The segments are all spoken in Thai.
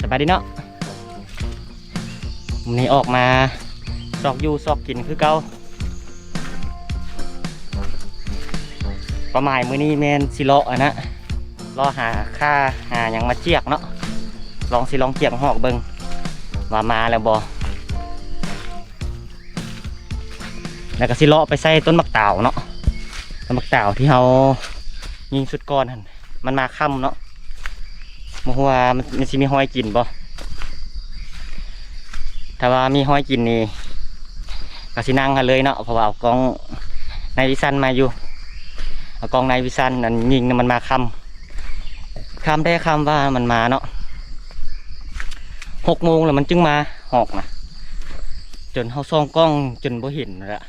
บายดีเนาะวันนี้ออกมาซอกอยู่ซอกกินคือเก่าประมาณมื้อนี้แมนสิเลาะอะนะรอหาค่าหาอย่างมาเจียกเนาะลองเจียกหอกเบิ่งว่ามาแล้วบ่แล้วก็สิเลาะไปใส่ต้นมะเต่าเนาะต้นมะเต่าที่เรายิงสุดก้อนหั่นมันมาค่ำเนาะบ่ฮู้ว่ามันสิมีหอยกินบ่ถ้าว่ามีหอยกินนี่ก็สินั่งกันเลยเนาะเพราะว่าเอากล้องในวิสันมาอยู่เอากล้องในวิสันนั่นยิงมันมาคำได้คำว่ามันมาเนาะ6 โมงแล้วมันจึงมาหอกนะจนเขาส่องกล้องจนบ่เห็นละ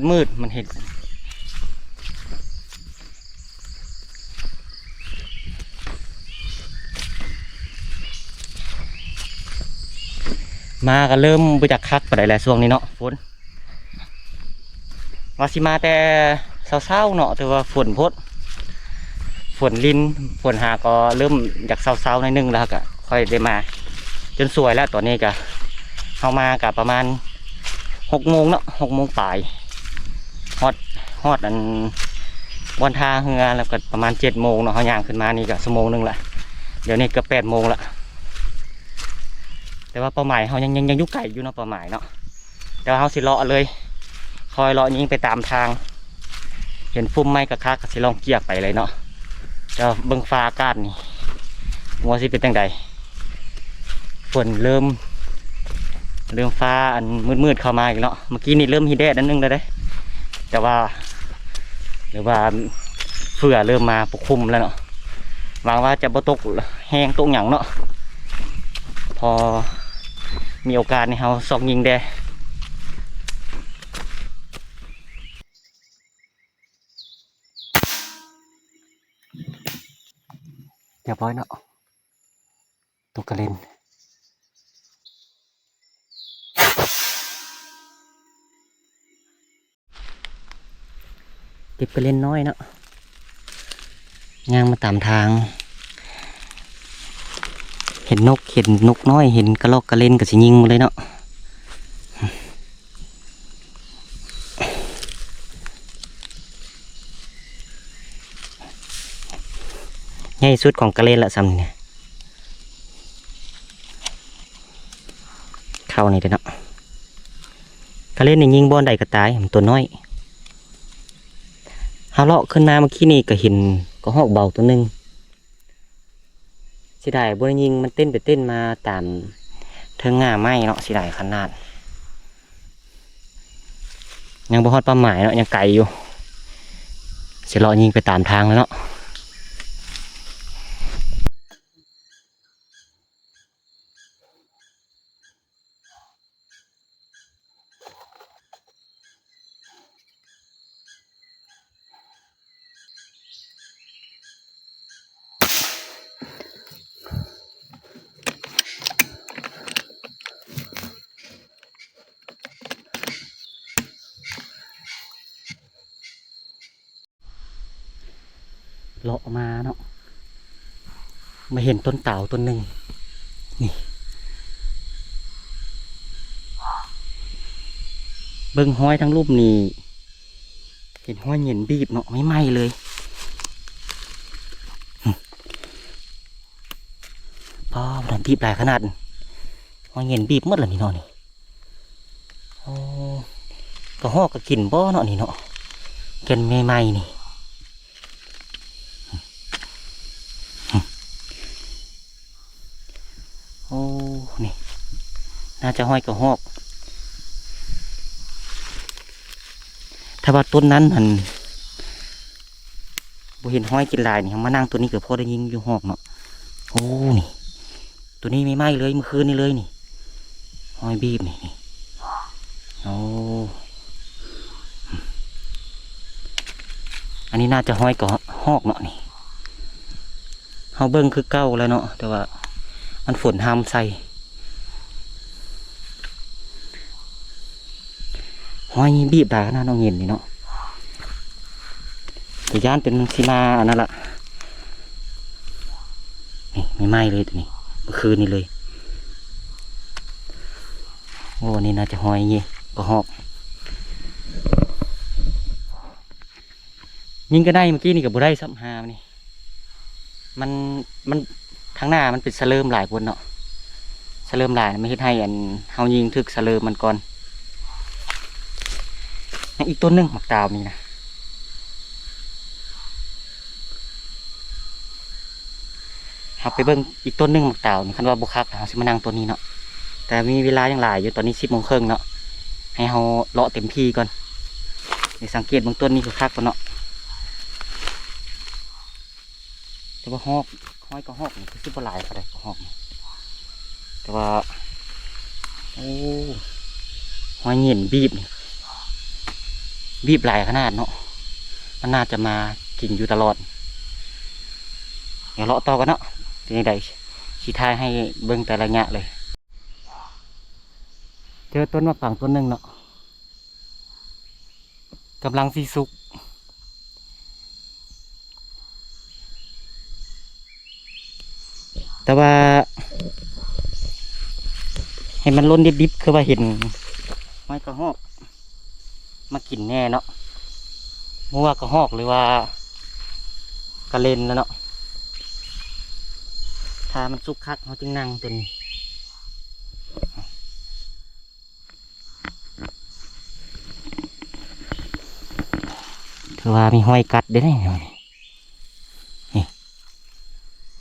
มืดมันเห็นมาก็เริ่มไปจากคักไปได้แล้วช่วงนี้เนาะฝนว่าสิมาแต่เศร้าๆเนาะแต่ว่าฝนพดฝนลินฝนหาก็เริ่มจากเศร้าๆในนึงแล้วก็ค่อยได้มาจนสวยแล้วตอนนี้ก็เข้ามากับประมาณ6 โมงเนาะ6 โมงปลายฮอดอันวันทาเฮือแล้วก็ประมาณ7 โมงเนาะเขาย่างขึ้นมานี่ก็1 ชั่วโมงละเดี๋ยวนี้ก็8 โมงละแต่ว่าเป้าหมายเขายังยุกไก่อยู่เนาะเป้าหมายเนาะแต่ว่าเขาสิเลาะเลยคอยเลาะยิงไปตามทางเห็นฟุ้มไม้กระคักก็สิลองเกียกไปเลยเนาะจะเบิ่งฟ้าอากาศนี่มัวสิเป็นจังใดฝนเริ่มฟ้าอันมืดเข้ามาอีกเนาะเมื่อกี้นี่เริ่มฮีแดดนิดนึงแล้วได้แต่ว่าหรือว่าเฟื่อเริ่มมาปกคลุมแล้วเนาะหวังว่าจะบ่ตกแห้งตกหยังเนาะพอมีโอกาสนี่เขาซอกยิงได้เรียบร้อยเนาะตกกระเล่นเก็บกระเล่นน้อยเนาะย่างมาตามทางเห็นนกน้อยเห็นกระรอกกระเล่นกับสิยิงมาเลยเนาะใหญ่สุดของกระเล่นละซ้ำเนี่ยเข้านี่เลยเนาะกระเล่นนี่ยิงบอลใดก็ตายมันตัวน้อยฮาเลาะขึ้นมาเมื่อกี้นี่ก็เห็นก็หอกเบาตัวนึงสิได้บนยิงมันเต้นไปเต้นมาตามเทิงง่าไม้เนาะสิได้ขนาดยังบ่ฮอดเป้าหมายเนาะยังไกลอยู่สิรอยิงไปตามทางแล้วเนาะเลาะมาเนาะมาเห็นต้นเต่าต้นหนึ่งนี่เบิ่งห้อยทั้งรูปนี่เห็นห้อยเห็นบีบเนาะไม่ไหม้เลยพอมันบีบหลายขนาดห้อยเห็นบีบหมดเลยนี่เนาะนี่โอ้ก็หอกก็กินบ่เนาะนี่เนาะแกนไม่ไหม้นี่โอ้นี่น่าจะห้อยกระหอกถ้าว่าต้นนั้นมันบ่เห็นห้อยกินลายนี่มานั่งตัวนี้ก็พอได้ยิงอยู่หอกเนาะโอ้นี่ตัวนี้ไม่ไหม้เลยเมื่อคืนนี้เลยนี่ห้อยบีบนี่โอ้อันนี้น่าจะห้อยกระหอกเนาะนี่เขาเบิ้งคือเก้าแล้วเนาะแต่ว่ามันฝนห้ามใส่ห้อยบีบดาหน้าน้องเห็นนี่เนาะแต่ย่านเป็นซีมาอันนั้นละนี่ไม่ไหม้เลยตัวนี้เมื่อคืนนี้เลย นี่น่าจะหอยงี้ก็หอกยิงก็ได้เมื่อกี้นี่กับบุได้ซ้ำหานี่มันทางหน้ามันเป็นสะเลิมหลายคนเนาะสะเลิมหลายไม่ใช่ให้อันเฮายิงทึกสะเลิมมันก่อนอีกต้นนึงหมักดาวนี่นะเอาไปเบิ่งอีกต้นนึงหมักดาวนี่คันว่าบุคักเราสิมานั่งตัวนี้เนาะแต่มีเวลายังหลายอยู่ตอนนี้10:30เนาะให้เฮาเลาะเต็มที่ก่อนเดี๋ยวสังเกตบางต้นนี่คือคักก่อนเนาะแต่ว่าหอยก็หอกนี่คือสิบหลายอะไรก็หอกนี่แต่ว่าโอ้หอยเหี่ยนบีบนี่บีบหลายขนาดเนาะมันน่าจะมากินอยู่ตลอดเดี๋ยวเลาะต่อกันเนาะทีนี้ใดชี้ท้ายให้เบิ่งแต่ละแง่เลยเจอต้นมะปรางต้นหนึ่งเนาะกำลังสีสุกแต่ว่าให้มันล้นดิบๆคือว่าเห็นไม้กระหอกมากินแน่เนาะมัวกระหอกหรือว่ากระเลนแล้วเนาะถ้ามันสุกคักเขาจึงนั่งตัวนี้คือว่ามีห้อยกัดได้ไหมนี่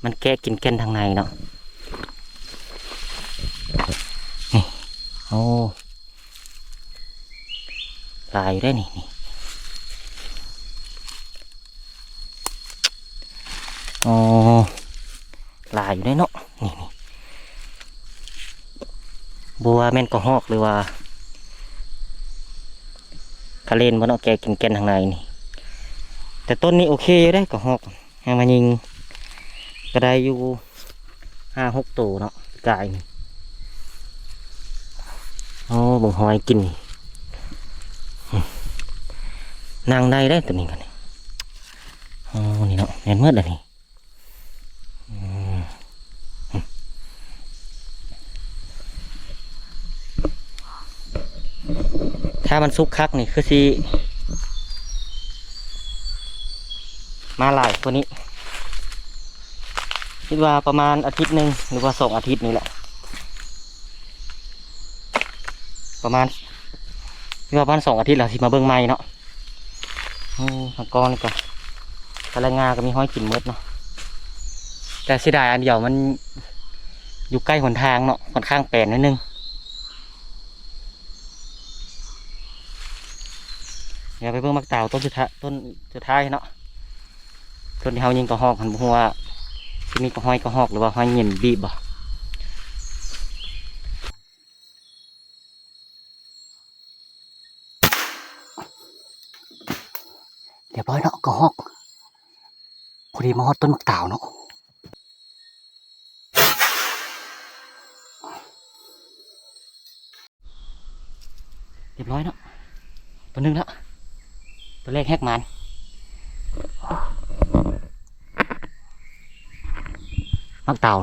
มันแกะกินแก่นทางในเนาะนี่โอ้ลายได้นี่อ๋อลายอยู่ได้เนาะนี่บัวแม่นกระหอกหรือว่ากระเลนมันเอาแกกินแก่นทางในนี่แต่ต้นนี้โอเคได้กระหอกให้มายิงก็ได้อยู่5-6ตัวเนาะกายนี่โอ้บ่งหอยกินนั่งได้ตัวนี้กันโอ้นี่เนาะเห็นเมื่อไรนี่ถ้ามันซุกคักนี่คือสิมาหลายตัวนี้คิดว่าประมาณอาทิตย์หนึ่งหรือว่า2 อาทิตย์นี่แหละประมาณคิดว่าประมาณ2 อาทิตย์แล้วสิมาเบิ่งใหม่เนาะมังกรนี่ก็กระงาก็มีห้อยกินมดเนาะแต่เสียดายอันเดียวมันอยู่ใกล้หนทางเนาะค่อนข้างแปลนนิดนึงเดี๋ยวไปเบิ่งมักเต่าต้นสุดท้ายเนาะต้นที่เฮายิงกระหอกหันหัวที่มีกระห้อยกระหอกหรือว่าห้อยเงียนบีบบ่เดี๋ยวบ่อยเนาะกระหอกพอดีมาฮอดต้นมักเต่าเนาะเรียบร้อยเนาะตัวนึงแล้วตัวแรกแฮกมันมักเต่า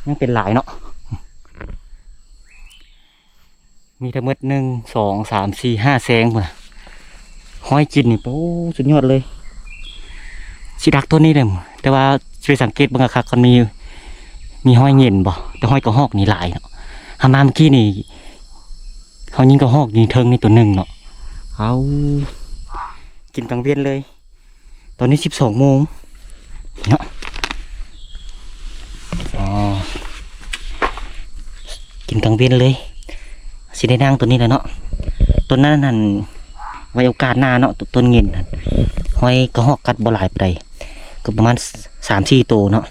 ยังเป็นหลายเนาะมีทั้งหมด1 2 3 4 5แสงหมดห้อยกินนี่โอ้สุดยอดเลยสิดักตัวนี้เลยแต่ว่าช่วยสังเกตบางครั้งมันมีห้อยเงียนบ่แต่ห้อยกระหอกนี่หลายเนาะหามาเมื่อกี้นี่เขายิงกระหอกยิงเทิงนี่ตัวหนึ่งเนาะเอากินกลางเวียนเลยตอนนี้12 โมงเนาะกินกลางเวียนเลยสิได้นั่งตัวนี้แหละเนาะต้นนั้นนั่นไว้โอกาสหน้าเนาะต้นเงินห้อยกระหอกกัดบ่หลายไปก็ประมาณ3-4 ตัวเนาะ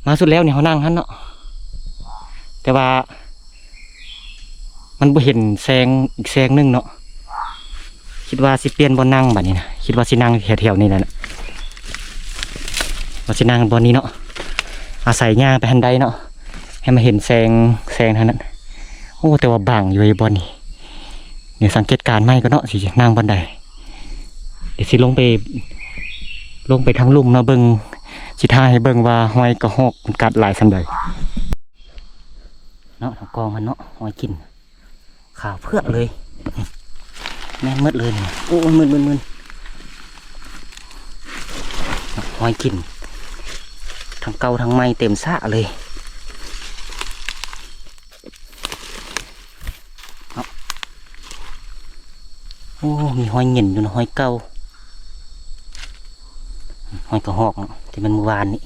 มาสุดแล้วเนี่ยเขานั่งฮั่นเนาะแต่ว่ามันบ่เห็นแสงอีกแสงนึงเนาะคิดว่าสิเปลี่ยนบ่นั่งแบบนี้นะคิดว่าสินั่งแถวๆนี้แหละนะว่าสินั่งบนนี้เนาะอาศัยย่างไปทันใดเนาะให้มาเห็นแสงเท่านั้นโอ้แต่ว่าบางอยู่ไอ้บนนี้เดี๋ยวสังเกตการณ์ไม่ก็เนาะสินั่งบนใดเดี๋ยวสิลงไปทางลุ่มเนาะเบิ่ง สิท่าให้เบิ่งว่าหอยกระหอกมันกัดหลายสันใดเนาะกองมันเนาะหอยกินขาวเพื่อเลยแม่นมืดเลยเนี่ยโอ้มึนหอยกินทั้งเก่าทั้งใหม่เต็มสระเลยโอ้มีหอยเงินอยู่นะหอยเก่าหอยกระหอกเนาะที่มันเมื่อวานนี้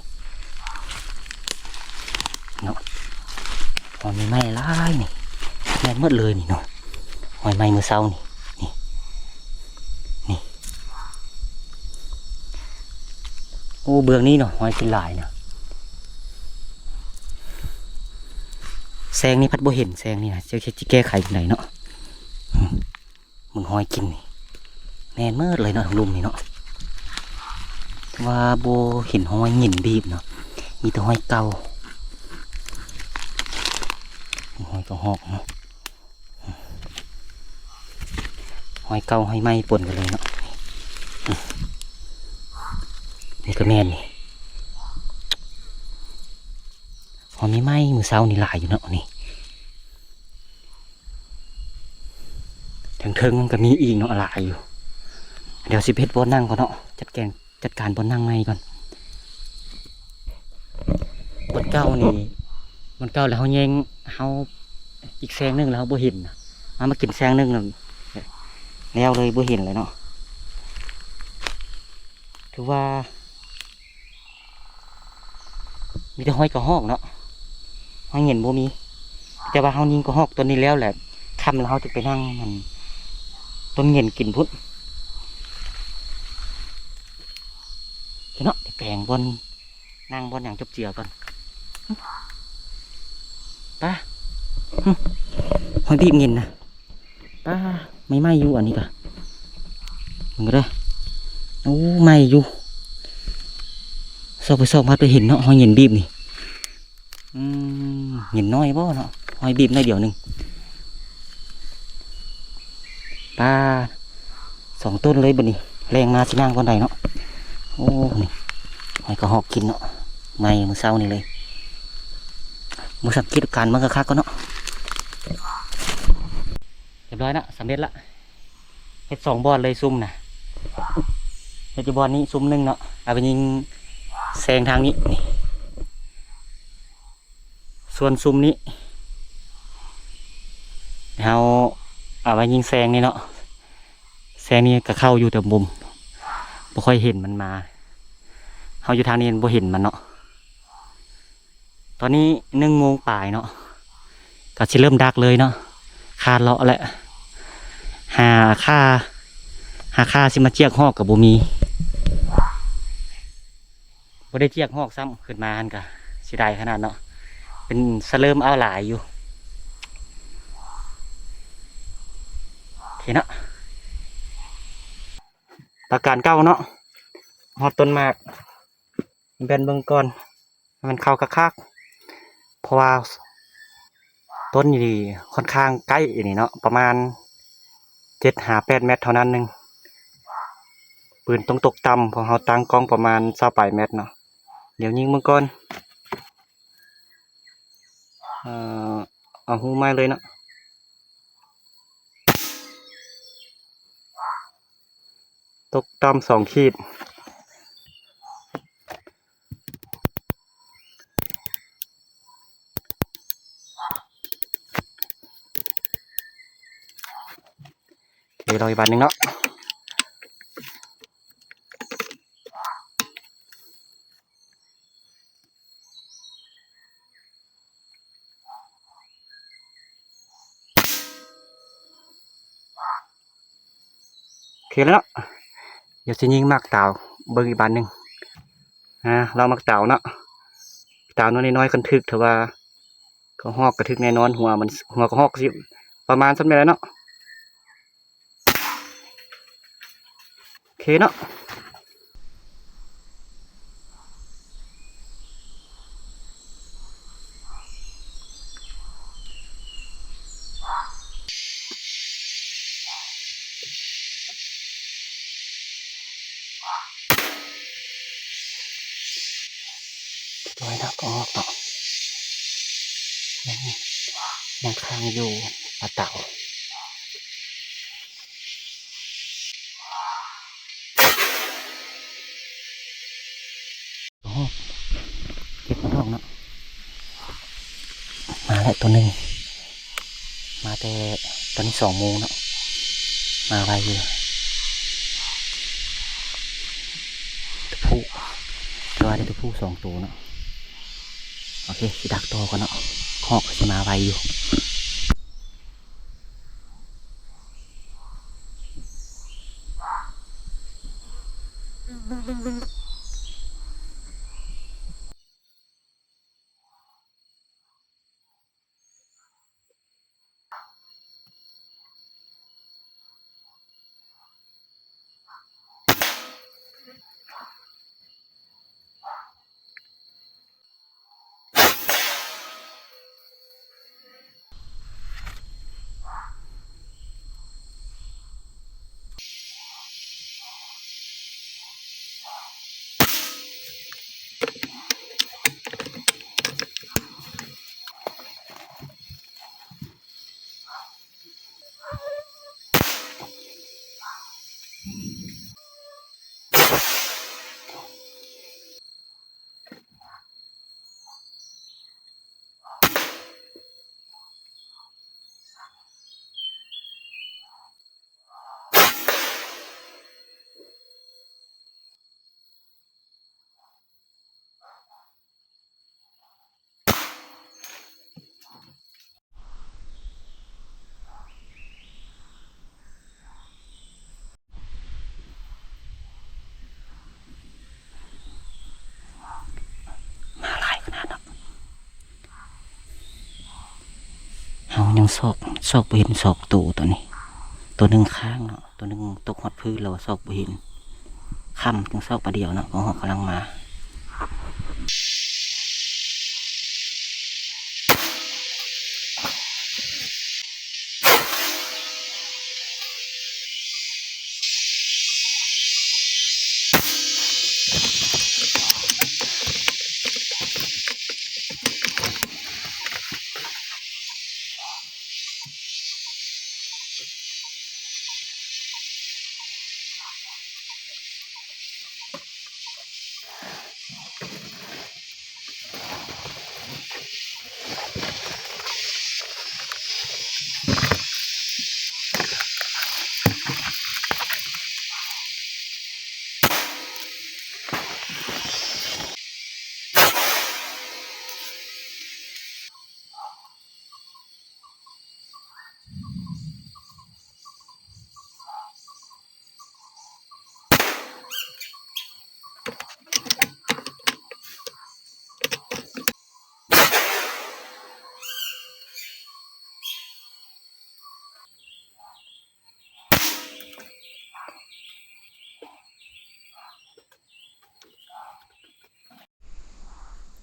เนาะหอยไม่ไหม้ร้ายนี่แม่นมืดเลยนี่เนาะหอยไหม้เมื่อเช้านี่โอ้เบืองนี้เนาะหอยกินหลายเนาะแซงนี่พัดบ่เห็นแซงนี่นะเจ้าเช็ดจิแก้ไขอยู่ไหนเนาะมึงหอยกินนี่แน่นเมื่อเลยเนาะทางลุมนี่เนาะว่าโบเห็นหอยหยินบีบเนาะมีแต่หอยเก่าหอยกระหอกเนาะหอยเก่าหอยไหม้ปนกันเลยเนาะนี่ก็แม่นนี่หอยไม่ไหม้มือเช้านี่หลายอยู่เนาะนี่ถึงมันก็มีอีกเนาะหลายอยู่เดี๋ยวสิเพชรบนนั่งก่อนเนาะจัดการบนนั่งไงก่อนบนเก้านี่บนเก้าแล้วเขาแยงเขาอีกแซงนึงแล้วเขาบ่เห็นมากินแซงนึงแล้วเลยบ่เห็นเลยเนาะถือว่ามีแต่หอยกระหอกเนาะหอยเห็นบ่มีแต่ว่าเขายิงกระหอกตัวนี้แล้วแหละค่ำแล้วเขาจะไปนั่งมันต้นเงินกินพุทธเนาะแปลงบนนั่งบนอย่างจบเจือก่อนป้าหอยบีบเงินนะป้าไม่ไหม้อยู่อันนี้ป่ะมึงก็ได้โอ้ไหม้อยู่ซอกพัดไปเห็นเนาะหอยเงินบีบนี่เงินน้อยบ่เนาะหอยบีบน้อยเดียวหนึ่งป้า2 ต้นเลยบ่นี่แรงมาสินั่งก่อนใดเนาะโอ้นี่หอยกระหอกกินเนาะไม่มื้อเช้านี่เลยมื้อสังเกตการมันก็คักก็เนาะเรียบร้อยนะสำเร็จละเฮ็ด2 บอลเลยซุ่มนะเฮ็ดบอลนี้ซุ่มนึงเนาะเอาไปยิงแซงทางนี้ส่วนซุ่มนี้เราเอาไปยิงแซงนี่เนาะแซงนี่ก็เข้าอยู่แต่มุมบ่ค่อยเห็นมันมาเขาอยู่ทางนี้บ่เห็นมันเนาะตอนนี้1 โมงปลายเนาะก็สิเริ่มดักเลยเนาะคาดเลาะแหละหาค่าสิมาเจียกหอกกับบ่มีบ่ได้เจียกหอกซ้ำขึ้นมาอันกะสิได้ขนาดเนาะเป็นสะเริ่มเอาหลายอยู่เห็นเนาะประการเก้าเนาะฮอดต้นมากเป็นเบิ่งก่อนมันเข้าคักๆเพราะว่าต้นนี่ค่อนข้างใกล้นี่เนาะประมาณ7-8 เมตรเท่านั้นนึงปืนต้องตกต่ำเพราะเราตั้งกล้องประมาณ28 เมตรเนาะเดี๋ยวยิงเบิ่งก่อนเอาหูไม้เลยเนาะตกต่ำ2 ขีดเดี๋ยวรออีกบาทนึงเนาะโอเคแล้วเนาะเดี๋ยวจะยิงมักเต่าเบิ่งอีกบาทนึงเรามักเต่าเนาะเต่าน้อยๆกันทึกแต่ว่าก็หอกกระทึกแน่นอนหัวก็หอกสิประมาณสักเท่าไหร่เนาะโอเคเนาะ ก็ต่อยังค้างอยู่ปลาเต่าโอ้เก็บมาทองเนาะมาแล้วตัวหนึ่งมาแต่ตอนนี้2 โมงเนาะมาไวอยู่ตัวผู้ตัวได้ตัวผู้2 ตัวเนาะโอเคสิดักตัวก่อนเนาะหอกสิมาไวอยู่เอายังซอกบ่เห็นซอกตัวนี้ตัวหนึ่งข้างเนาะตัวหนึ่งตกหอดพื้นเราซอกบ่เห็นค่ำจึงซอกประเดียวเนาะก็หอกกำลังมา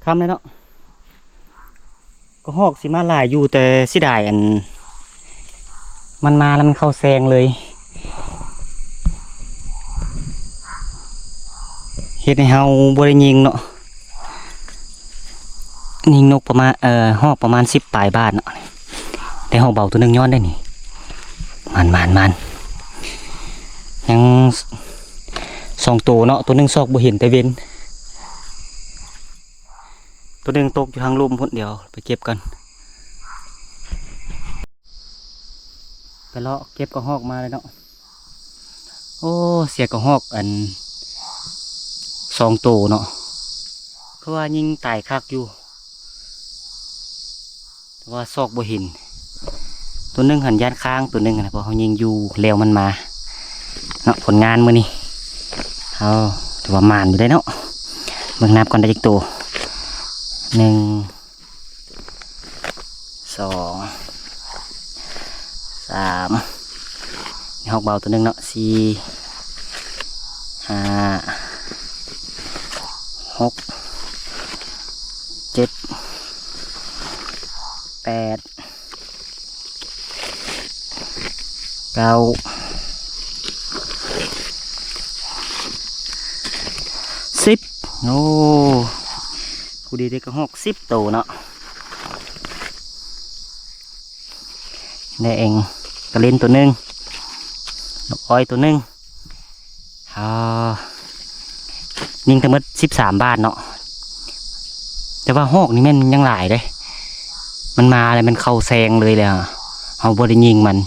ค่ำเลยเนาะก็หอกสิมาหลายอยู่แต่สิได้มันมาแล้วมันเข้าแซงเลยเฮ็ดให้เฮาบ่ได้ยิงเนาะยิงนกประมาณหอกประมาณ10 ปลายบาทเนาะแต่หอกเบาตัวหนึงย้อนได้นี่มันยัง2 ตัวเนาะตัวหนึงซอกบ่เห็นแต่เว้นตัวหนึงตกอยู่ทางลุ่มพุ่นเดียวไปเก็บกันไปเลาะเก็บกระหอกมาเลยเนาะโอ้เสียกระหอก2 ตัวเนาะเพราะว่ายิงตายคักอยู่แต่ว่าซอกบ่เห็นตัวหนึงหันยานค้างตัวหนึงนะเพราะเขายิงอยู่แล้วมันมาเนาะผลงานมื้อนี้เอาถือว่ามานอยู่ได้เนาะเบิ่งนับก่อนได้จักตัว1 2 3หอกเบาตัวหนึงเนาะ4 5 6 7 8 9 10โอ้กู ดีได้ก็60ตัวเนาะได้เองกระเล่นตัวหนึ่งนกอ้อยตัวหนึ่งยิงทั้งหมด13 บาทเนาะแต่ว่าหอกนี่แม่นยังหลายเด้มันมาเลยมันเข้าแซงเลยเอาบริยิงมัน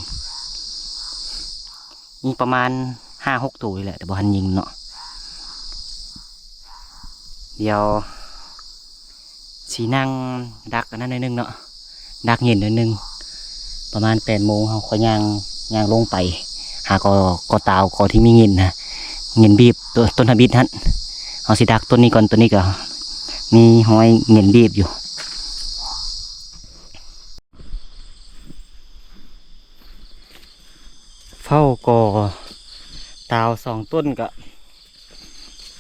ยิงประมาณ5-6 ตัวแหละแต่บ่ทันยิงเนาะเดี๋ยวสีนั่งดักกันนั่นนิดนึงเนาะดักเย็นนิดนึงประมาณ8 โมงเขาค่อยย่างลงไปหากอตาวกอที่มีเงินนะเงินบีบต้นทบิดฮะเอาสิดักต้นนี้ก่อนต้นนี้ก็มีหอยเงินบีบอยู่เฝ้ากอตาว2 ต้นก็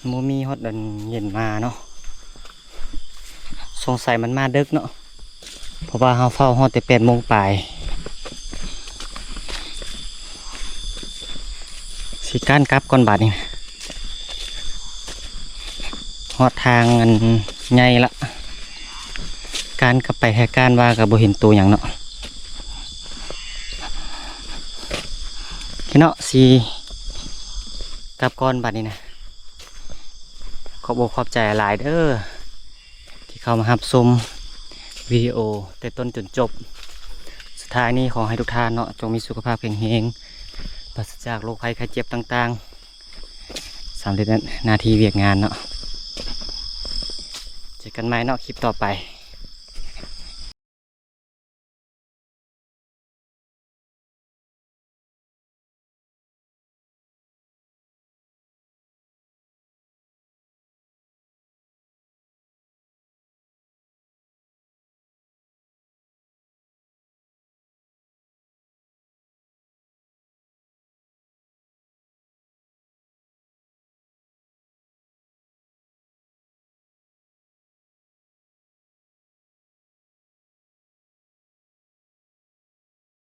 โมมีฮอดเดินเย็นมาเนาะสงสัยมันมาดึกเนาะเพราะว่าเขาเฝ้าฮอดแต่8 โมงปลายสิก้านกลับก่อนบาดนี่ฮอดทางอันใหญ่ละการกลับไปแค่การว่ากับบ่เห็นตัวอย่างเนาะเนาะสิกลับก่อนบาดนี้นะขอบอกขอบใจหลายเด้อที่เข้ามารับชมวิดีโอแต่ต้นจนจบสุดท้ายนี้ขอให้ทุกท่านเนาะจงมีสุขภาพแข็งแรงปราศจากโรคภัยไข้เจ็บต่างๆสำเร็จหน้าที่เวียกงานเนาะเจอกันใหม่เนาะคลิปต่อไป